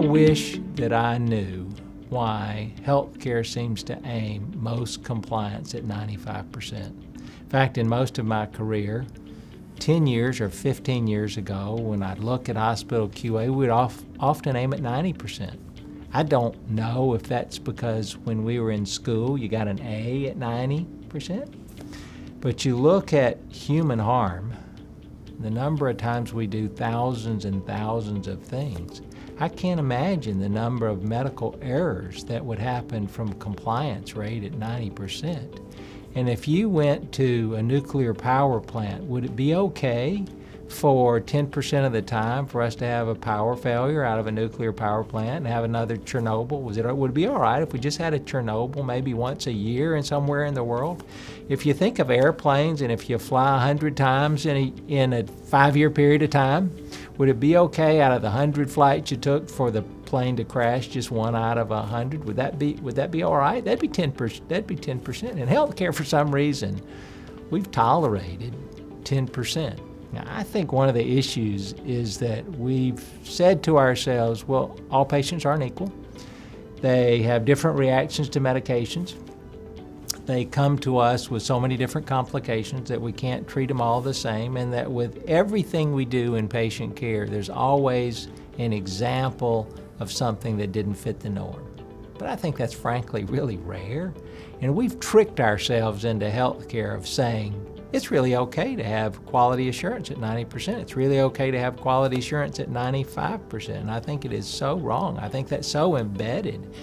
wish that I knew why healthcare seems to aim most compliance at 95%. In fact, in most of my career, 10 years or 15 years ago, when I'd look at hospital QA, we'd often aim at 90%. I don't know if that's because when we were in school, you got an A at 90%. But you look at human harm, the number of times we do thousands and thousands of things, I can't imagine the number of medical errors that would happen from compliance rate at 90%. And if you went to a nuclear power plant, would it be okay for 10% of the time for us to have a power failure out of a nuclear power plant and have another Chernobyl? Would it be all right if we just had a Chernobyl maybe once a year and somewhere in the world? If you think of airplanes and if you fly 100 times in a 5-year period of time, would it be okay out of the 100 flights you took for the plane to crash just 1 out of 100? Would that be all right? That'd be 10%. That'd be 10%. In healthcare, for some reason, we've tolerated 10%. Now, I think one of the issues is that we've said to ourselves, well, all patients aren't equal. They have different reactions to medications. They come to us with so many different complications that we can't treat them all the same, and that with everything we do in patient care, there's always an example of something that didn't fit the norm. But I think that's frankly really rare, and we've tricked ourselves into healthcare of saying, it's really okay to have quality assurance at 90%. It's really okay to have quality assurance at 95%. And I think it is so wrong. I think that's so embedded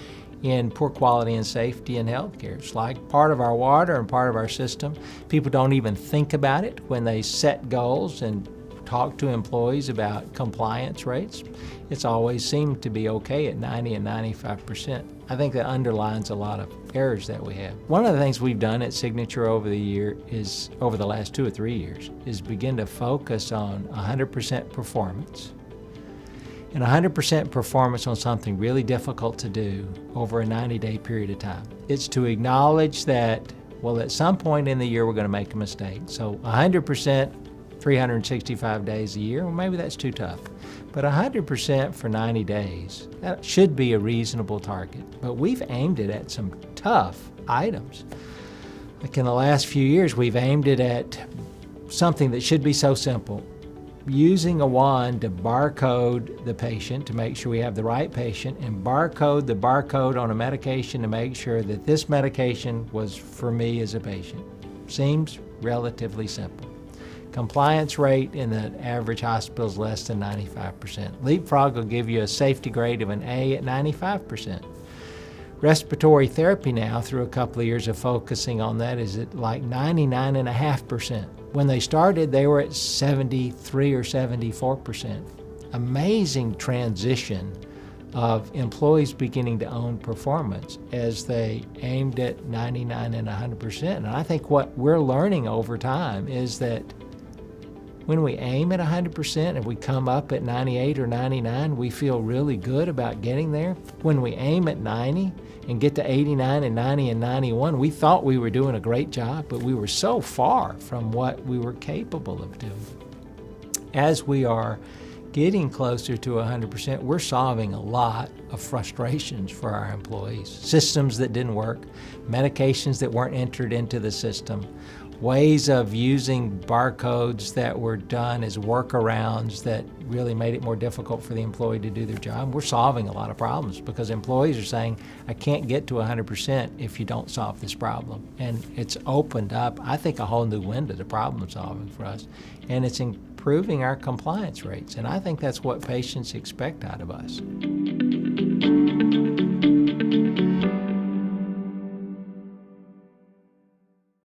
in poor quality and safety in healthcare. It's like part of our water and part of our system. People don't even think about it when they set goals and talk to employees about compliance rates. It's always seemed to be okay at 90 and 95%. I think that underlines a lot of errors that we have. One of the things we've done at Signature over the last 2 or 3 years, is begin to focus on 100% performance. And 100% performance on something really difficult to do over a 90-day period of time. It's to acknowledge that, well, at some point in the year we're going to make a mistake. So 100%, 365 days a year, well, maybe that's too tough. But 100% for 90 days, that should be a reasonable target. But we've aimed it at some tough items. Like in the last few years, we've aimed it at something that should be so simple. Using a wand to barcode the patient to make sure we have the right patient, and barcode the barcode on a medication to make sure that this medication was for me as a patient. Seems relatively simple. Compliance rate in the average hospital is less than 95%. Leapfrog will give you a safety grade of an A at 95%. Respiratory therapy now, through a couple of years of focusing on that, is at like 99.5%. When they started, they were at 73 or 74%. Amazing transition of employees beginning to own performance as they aimed at 99 and 100%. And I think what we're learning over time is that when we aim at 100% and we come up at 98 or 99, we feel really good about getting there. When we aim at 90 and get to 89 and 90 and 91, we thought we were doing a great job, but we were so far from what we were capable of doing. As we are getting closer to 100%, we're solving a lot of frustrations for our employees. Systems that didn't work, medications that weren't entered into the system, ways of using barcodes that were done as workarounds that really made it more difficult for the employee to do their job. We're solving a lot of problems because employees are saying, I can't get to 100% if you don't solve this problem. And it's opened up, I think, a whole new window to problem solving for us. And it's improving our compliance rates. And I think that's what patients expect out of us.